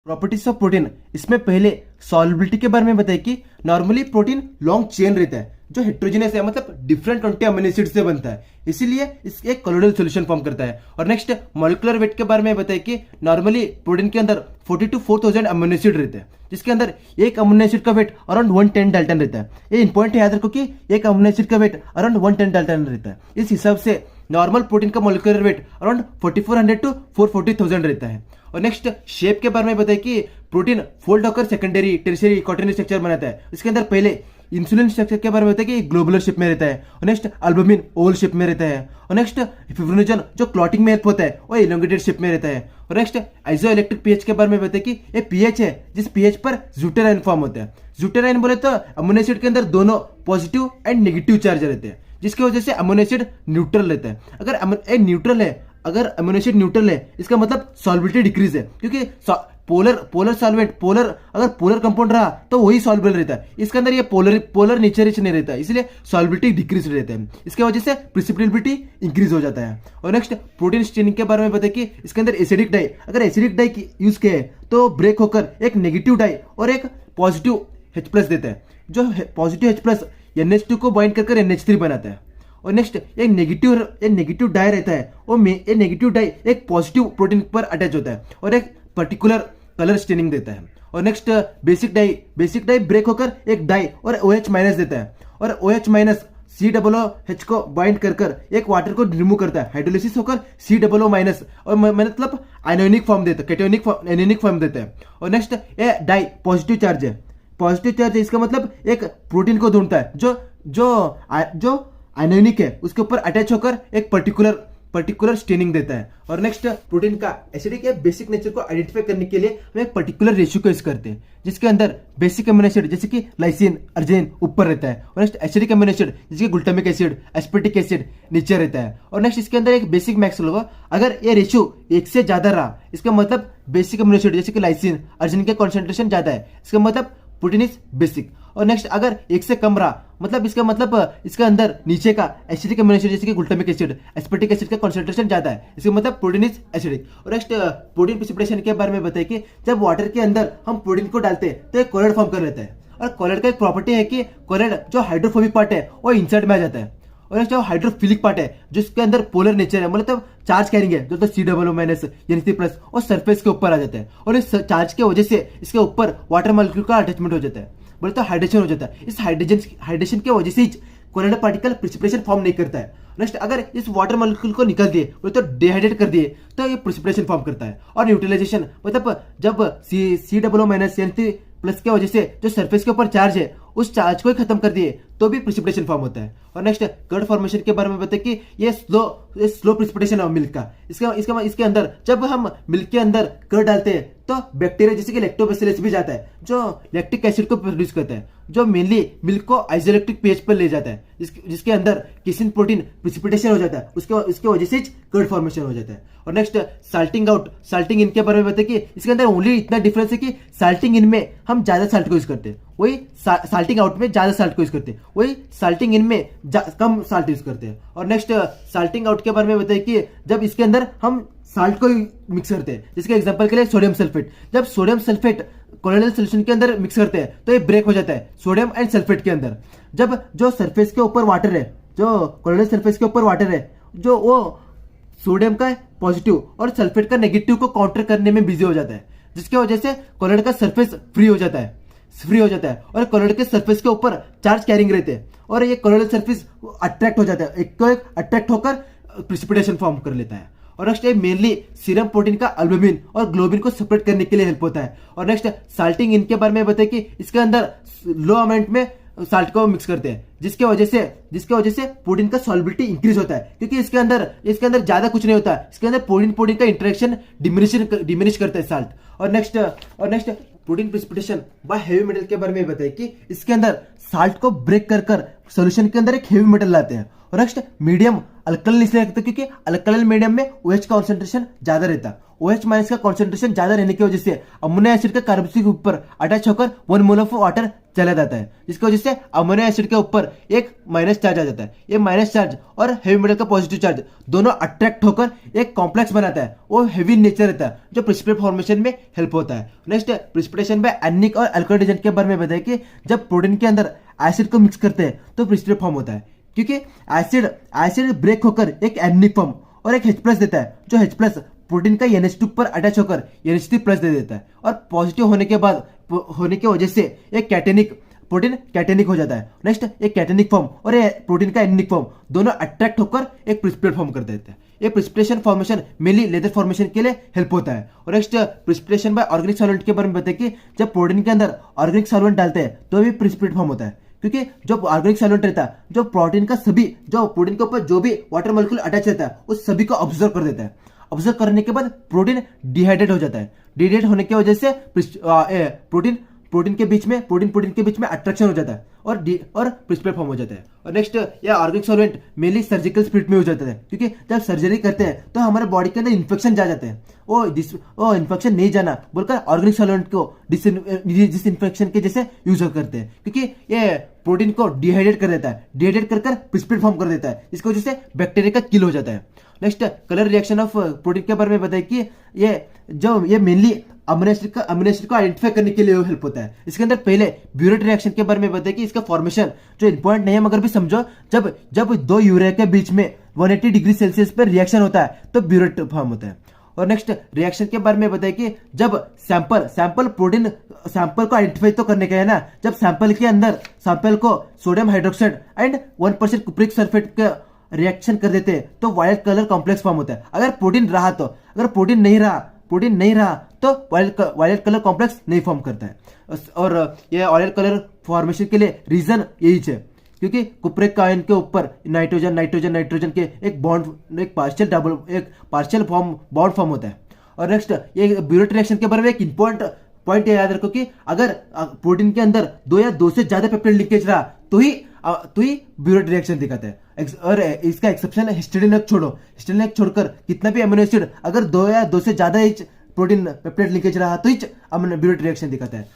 Properties of protein. इसमें पहले solubility के बारे में बताइए कि नॉर्मली प्रोटीन लॉन्ग चेन रहता है जो हेट्रोजेनस है, मतलब डिफरेंट 20 अमीनो एसिड से बनता है, इसीलिए इसके एक कोलोइडल सॉल्यूशन फॉर्म करता है। और नेक्स्ट मॉलिक्यूलर वेट के बारे में बताइए कि नॉर्मली प्रोटीन के अंदर 40 to 4000 अमीनो एसिड रहते हैं, जिसके अंदर एक अमीनो एसिड का वेट अराउंड 110 डाल्टन रहता है। ये इंपॉर्टेंट याद रखो कि एक अमीनो एसिड का वेट अराउंड 110 डाल्टन रहता है। इस हिसाब से नॉर्मल प्रोटीन का मॉलिक्यूलर वेट अराउंड 4400 to 440,000 रहता है। और नेक्स्ट शेप के बारे में बताइए कि प्रोटीन फोल्ड होकर सेकेंडरी, टेरिशरी, क्वाटरनरी स्ट्रक्चर बनाता है। इसके अंदर पहले इंसुलिन स्ट्रक्चर के बारे में बताइए कि ग्लोबुलर शेप में रहता है। और नेक्स्ट अल्बुमिन ओवल शेप में रहता है। और नेक्स्ट फिब्रिनोजन जो क्लॉटिंग में हेल्प होता है वो इलोंगेटेड शेप में रहता है। और नेक्स्ट आइसोइलेक्ट्रिक पीएच के बारे में बताइए कि ये पीएच है जिस पीएच पर ज्यूटेराइन फॉर्म होता है। ज्यूटेराइन बोले तो अमीनो एसिड के अंदर दोनों पॉजिटिव एंड नेगेटिव चार्ज रहते हैं, जिसकी वजह से अमीनो एसिड न्यूट्रल रहता है। अगर अमीनो एसिड न्यूट्रल है इसका मतलब सॉल्युबिलिटी डिक्रीज है, क्योंकि पोलर सॉल्वेंट अगर पोलर कंपाउंड रहा तो वही सॉल्युबल रहता है। इसके अंदर ये पोलर नेचर नहीं रहता है, इसलिए सॉल्युबिलिटी डिक्रीज रहता है। इसके वजह से प्रिसिपिटेबिलिटी इंक्रीज हो जाता है। और नेक्स्ट प्रोटीन स्टेनिंग के बारे में बताइए कि इसके अंदर एसिडिक डाई, अगर एसिडिक डाई यूज किया है तो ब्रेक होकर एक नेगेटिव डाई और एक पॉजिटिव H+ देता है। जो पॉजिटिव H+ NH2 को बाइंड कर NH3 बनाता है। और नेक्स्ट एक नेगेटिव डाई रहता है, वो नेगेटिव डाई एक पॉजिटिव प्रोटीन पर अटैच होता है और एक पर्टिकुलर कलर स्टेनिंग देता है। और नेक्स्ट बेसिक डाई ब्रेक होकर एक डाई और OH- देता है, और OH- COOH को बाइंड कर एक वाटर को रिमूव करता है। हाइड्रोलिसिस होकर COO- और मतलब आयोनिक फॉर्म देता है, कैटायोनिक एनियनिक फॉर्म देता है। और नेक्स्ट ये डाई पॉजिटिव चार्ज है, इसका मतलब एक प्रोटीन को ढूंढता है जो आयोनिक है, उसके ऊपर अटैच होकर एक पर्टिकुलर स्टेनिंग देता है। और नेक्स्ट प्रोटीन का एसिडिक या बेसिक नेचर को आइडेंटिफाई करने के लिए हम एक पर्टिकुलर रेशियो को यूज करते हैं, जिसके अंदर बेसिक अमीनो एसिड जैसे कि लाइसिन, अर्जिनिन ऊपर रहता है, और नेक्स्ट एसिडिक अमीनो एसिड जैसे कि ग्लूटामिक एसिड, एस्पर्टिक एसिड नीचे रहता है। और नेक्स्ट इसके अंदर एक बेसिक मैक्स होगा, अगर ये रेशियो 1 से ज्यादा रहा इसका मतलब बेसिक अमीनो एसिड जैसे कि लाइसिन, अर्जिनिन का कॉन्सेंट्रेशन ज्यादा है, इसका मतलब प्रोटीन इज बेसिक। और नेक्स्ट अगर 1 से कम रहा मतलब इसका अंदर नीचे का एसिडिक अमीनो एसिड जैसे कि ग्लूटामिक एसिड, एस्पर्टिक एसिड का कॉन्सेंट्रेशन ज्यादा है, इसका मतलब प्रोटीन इज एसिडिक। और नेक्स्ट प्रोटीन प्रिसिपिटेशन के बारे में बताइए कि जब वाटर के अंदर हम प्रोटीन को डालते हैं तो एक कोलॉइड फॉर्म कर लेता है। और कोलॉइड का एक प्रॉपर्टी है कि कोलॉइड जो हाइड्रोफोबिक पार्ट है वो इंसर्ट में आ जाता है, और जो हाइड्रोफिलिक पार्ट है जिसके अंदर पोलर नेचर है, मतलब चार्ज कैरिंग है, जो तो COO- NH3+ और सरफेस के ऊपर आ जाता है। और इस चार्ज के वजह से इसके ऊपर वाटर मॉलिक्यूल का अटैचमेंट हो जाता है, बोले तो हाइड्रेशन हो जाता है। इस हाइड्रेशन के वजह से कोलोइडल पार्टिकल प्रिसिपिटेशन फॉर्म नहीं करता है। नेक्स्ट अगर इस वाटर मॉलिक्यूल को निकाल दिए बोले तो डिहाइड्रेट कर दिए तो ये प्रिसिपिटेशन फॉर्म करता है। और न्यूट्रलाइजेशन मतलब जब COO- NH3+ के वजह से जो सरफेस के ऊपर चार्ज है उस चार्ज को ही खत्म कर दिए तो भी प्रिसिपिटेशन फॉर्म होता है। और नेक्स्ट कर्ड फॉर्मेशन के बारे में बताइए कि ये स्लो प्रिसिपिटेशन है मिल्क का। इसके अंदर जब हम मिल्क के अंदर कर्ड डालते हैं तो बैक्टीरिया जैसे कि लैक्टोबैसिलस भी जाता है जो लैक्टिक एसिड को प्रोड्यूस करता है, जो मेनली मिल्क को आइसोइलेक्ट्रिक पीएच पर ले जाता है, जिसके अंदर किसिन प्रोटीन प्रिसिपिटेशन हो जाता है, उसके वजह से कर्ड फॉर्मेशन हो जाता है। और नेक्स्ट साल्टिंग इन के बारे में बताइए कि इसके अंदर ओनली इतना डिफरेंस है कि साल्टिंग इन में हम ज्यादा साल्ट को यूज करते हैं, वही साल्टिंग आउट में ज्यादा साल्ट को यूज करते हैं, वही साल्टिंग इन में कम साल्ट यूज करते हैं। और नेक्स्ट साल्टिंग आउट के बारे में बताइए कि जब इसके अंदर हम साल्ट को मिक्स करते हैं, जिसके एग्जांपल के लिए सोडियम सल्फेट, जब सोडियम सल्फेट कोलोइडल सॉल्यूशन के अंदर मिक्स करते हैं तो ये ब्रेक हो जाता है सोडियम एंड सल्फेट के अंदर। जब जो सरफेस के ऊपर वाटर है, जो कोलोइडल सरफेस के ऊपर वाटर है, जो वो सोडियम का पॉजिटिव और सल्फेट का नेगेटिव को काउंटर करने में बिजी हो जाता है, जिसकी वजह से कोलोइड का सरफेस फ्री हो जाता है और कोलोइड के सरफेस के ऊपर चार्ज कैरिंग रहते हैं, और ये कोलोइडल सरफेस अट्रैक्ट हो जाता है, एक अट्रैक्ट होकर प्रिसिपिटेशन फॉर्म कर लेता है। और नेक्स्ट मेनली सीरम प्रोटीन का अल्बुमिन और ग्लोबिन को सेपरेट करने के लिए हेल्प होता है। और नेक्स्ट साल्टिंग इन के बारे में बताइए कि इसके अंदर लो अमाउंट में साल्ट को मिक्स करते हैं, जिसके वजह से प्रोटीन का सॉल्युबिलिटी इंक्रीज होता है, क्योंकि इसके अंदर ज्यादा कुछ नहीं होता है, इसके अंदर प्रोटीन का इंटरेक्शन डिमिनिश करता है साल्ट। और next protein precipitation by heavy metal के बारे में बताइए कि इसके अंदर साल्ट को ब्रेक कर सॉल्यूशन के अंदर एक हेवी मेटल लाते हैं। और नेक्स्ट मीडियम अल्कलाइन इसलिए रखते हैं क्योंकि अल्कलाइन मीडियम में OH का कॉन्सेंट्रेशन ज्यादा रहता है, OH- का कॉन्सेंट्रेशन ज्यादा रहने की वजह से अमीनो एसिड का कार्बोक्सिल के ऊपर अटैच होकर 1 मोल ऑफ वाटर चला जाता है, जिसकी वजह से अमीनो एसिड के ऊपर एक माइनस चार्ज आ जाता है। ये माइनस चार्ज और हेवी मेटल का पॉजिटिव चार्ज दोनों अट्रैक्ट होकर एक कॉम्प्लेक्स बनाता है, वो हेवी नेचर रहता है, जो प्रिसिपिटेट फॉर्मेशन में हेल्प होता है। नेक्स्ट प्रिसिपिटेशन में एनिक और अल्कोहल एजेंट के बारे में बताया कि जब प्रोटीन के अंदर एसिड को मिक्स करते हैं तो प्रिसिपिटेट फॉर्म होता है, क्योंकि एसिड ब्रेक होकर एक एनिक फॉर्म और एक H+ देता है, जो H+ प्रोटीन का NH2 पर अटैच होकर NH3+ दे देता है, और पॉजिटिव होने की वजह से एक प्रोटीन कैटेनिक हो जाता है। नेक्स्ट एक कैटेनिक फॉर्म और ये प्रोटीन का एनिक फॉर्म दोनों अट्रैक्ट होकर एक प्रिसिपिटेट फॉर्म कर देते हैं। ये precipitation formation mainly leather formation के लिए हेल्प होता है। और next precipitation by organic solvent के बारे में बताया कि जब प्रोटीन के अंदर ऑर्गेनिक सॉल्वेंट डालते हैं तो भी प्रिसिपिटेट फॉर्म होता है, क्योंकि जो ऑर्गेनिक सॉल्वेंट रहता है जो प्रोटीन के ऊपर जो भी वाटर मॉलिक्यूल अटैच रहता है उस सभी को ऑब्जर्व कर देता है। ऑब्जर्व करने के बाद प्रोटीन डिहाइड्रेट हो जाता है। डिहाइड्रेट होने की वजह से प्रोटीन के बीच में अट्रैक्शन हो जाता है और प्रिसिपिटेट फॉर्म हो जाता है। और नेक्स्ट यह organic solvent mainly surgical spirit में यूज होता है, क्योंकि जब सर्जरी करते हैं तो हमारे बॉडी के अंदर इन्फेक्शन जा जाते हैं, वो इन्फेक्शन नहीं जाना बोलकर ऑर्गेनिक सॉल्वेंट को डिसइंफेक्शन के जैसे यूज करते हैं, क्योंकि ये प्रोटीन को डिहाइड्रेट कर देता है, डिहाइड्रेट कर प्रिसिपिटेट फॉर्म कर देता है, इसकी वजह से बैक्टीरिया का किल हो जाता है। Next colour reaction of protein के बारे में बताया कि ये मेनली अमीनो एसिड को आइडेंटिफाई करने के लिए हेल्प होता है। इसके अंदर पहले ब्यूरेट रिएक्शन के बारे में बताया कि इसका फॉर्मेशन जो इंपॉर्टेंट नहीं है मगर भी समझो, जब दो यूरिया के बीच में 180 डिग्री सेल्सियस पर रिएक्शन होता है तो ब्यूरेट फॉर्म होता है। और नेक्स्ट रिएक्शन के बारे में बताया कि जब सैंपल को आइडेंटिफाई तो करने का है ना, जब सैंपल को सोडियम हाइड्रोक्साइड एंड 1% कुप्रिक सल्फेट का रिएक्शन कर देते हैं तो वायलेट कलर कॉम्प्लेक्स फॉर्म होता है। अगर प्रोटीन नहीं रहा तो वायलेट कलर कॉम्प्लेक्स नहीं फॉर्म करता है। और यह वायलेट कलर फॉर्मेशन के लिए रीजन यही है, क्योंकि कुप्रिक आयन के ऊपर नाइट्रोजन के एक पार्शियल बॉन्ड फॉर्म होता है। और नेक्स्ट ये ब्यूरेट रिएक्शन के बारे में एक इंपॉर्टेंट पॉइंट याद रखो कि अगर प्रोटीन के अंदर 2 या 2 से ज्यादा पेप्टाइड लिंकेज रहा तो ही ब्यूरेट रिएक्शन दिखाता है। और इसका एक्सेप्शन है हिस्टिडाइन छोड़कर कितना भी अमीनो एसिड अगर 2 या 2 से ज्यादा प्रोटीन पेप्टाइड लिंकेज रहा तो ही ब्यूरेट रिएक्शन दिखाता है।